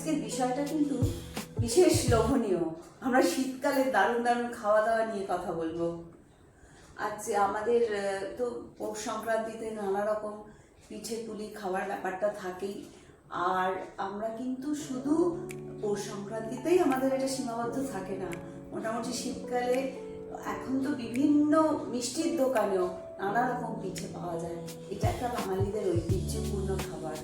আজকের বিষয়টা কিন্তু বিশেষ লোভনীয়। আমরা শীতকালে দারুণ দারুণ খাওয়া দাওয়া নিয়ে কথা বলবো। আজকে আমাদের তো পৌষ সংক্রান্তিতে নানা রকম পিঠে পুলি খাওয়ার ব্যাপারটা থাকেই। আর আমরা কিন্তু শুধু পৌষ সংক্রান্তিতেই আমাদের এটা সীমাবদ্ধ থাকে না, মোটামুটি শীতকালে এখন তো বিভিন্ন মিষ্টির দোকানেও নানা রকম পিঠে পাওয়া যায়। এটা একটা বাঙালিদের ঐতিহ্যপূর্ণ খাবার,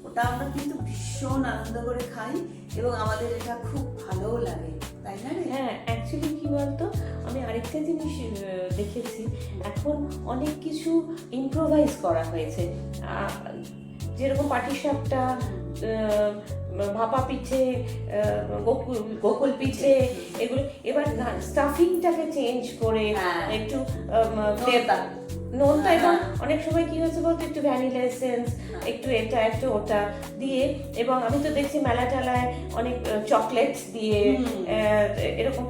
ওটা আমরা কিন্তু ভীষণ আনন্দ করে খাই এবং আমাদের এটা খুব ভালোও লাগে, তাই না রে? হ্যাঁ, অ্যাকচুয়ালি কি বলতো, আমি আরেকটা জিনিস দেখেছি, এখন অনেক কিছু ইম্প্রোভাইজ করা হয়েছে। যেরকম পাটিসাপটা, ভাপা পিঠে, গোকুল পিঠে, এগুলো এবার স্টাফিংটাকে চেঞ্জ করে একটু নোনতা, এবং অনেক সময় কি হচ্ছে বলতো, একটু ভ্যানিলা এসেন্স, একটু এটা একটু ওটা দিয়ে, এবং আমি তো দেখছি মেলা টেলায় অনেক চকলেট দিয়ে, এরকম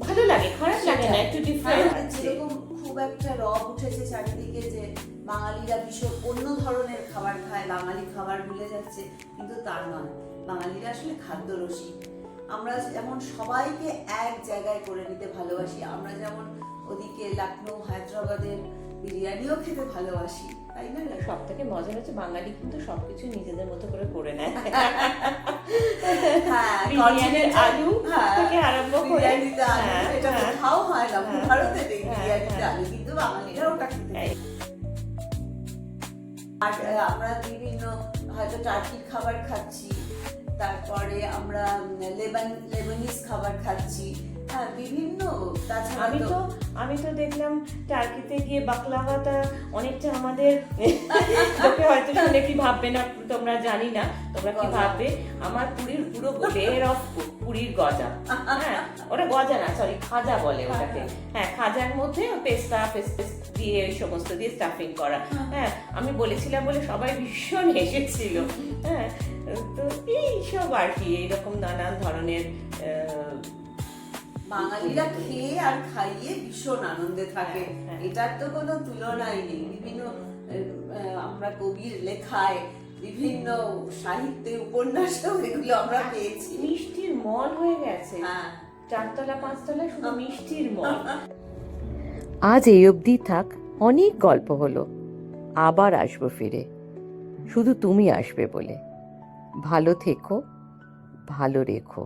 ভালো লাগে, খারাপ লাগে না, একটু ডিফারেন্ট। যেরকম খুব একটা রব উঠেছে চারিদিকে যে বাঙালিরা ভীষণ অন্য ধরনের খাবার খায়, বাঙালি খাবার ভুলে যাচ্ছে, কিন্তু তার নয়। বাঙালিরা আসলে খাদ্যরসিক। আমরা যেমন সবাইকে এক জায়গায় করে নিতে ভালোবাসি, আমরা যেমন ওদিকে লখনৌ হায়দ্রাবাদের বিরিয়ানিও খেতে ভালোবাসি, তাই না? সব থেকে মজা হচ্ছে বাঙালি কিন্তু সবকিছু নিজেদের মতো করে নেয়। বিরিয়ানির আলু থেকে আরম্ভ করে এটা কোথাও হয় না, ভারতে বিরিয়ানিতে আলু, কিন্তু বাঙালিরা ওটা খেতে। আর আমরা বিভিন্ন হয়তো টার্কির খাবার খাচ্ছি, তারপরে আমরা লেবানিজ খাবার খাচ্ছি, বিভিন্ন। তাছাড়া আমি তো দেখলাম টার্কিতে গিয়ে বাকলাভাটা অনেকটা আমাদের লোকে হয়তো শুনে কি ভাববে না, তোমরা জানি না তোমরা কি ভাববে, আমার পুরীর পুরো লেয়ার অফ পুরীর গজা। হ্যাঁ, ওটা গজা না, সরি খাজা বলে ওটাকে। হ্যাঁ, খাজার মধ্যে পেস্তা দিয়ে এই সমস্ত দিয়ে স্টাফিং করা। হ্যাঁ, আমি বলেছিলাম বলে সবাই ভীষণ হেসেছিল। হ্যাঁ, তো এইসব আর কি, এইরকম নানান ধরনের বাঙালিরা খেয়ে আর খাইয়ে ভীষণ আনন্দে থাকে, এটার তো কোনো তুলনাই নেই। বিভিন্ন আমরা কবির লেখায়, বিভিন্ন সাহিত্যে, উপন্যাসেও এগুলো আমরা পেয়েছি। মিষ্টির মল হয়ে গেছে, 4তলা 5তলা শুধু মিষ্টির মল। আজ এই অবধি থাক, অনেক গল্প হলো, আবার আসবো ফিরে, শুধু তুমি আসবে বলে। ভালো থেকো, ভালো রেখো।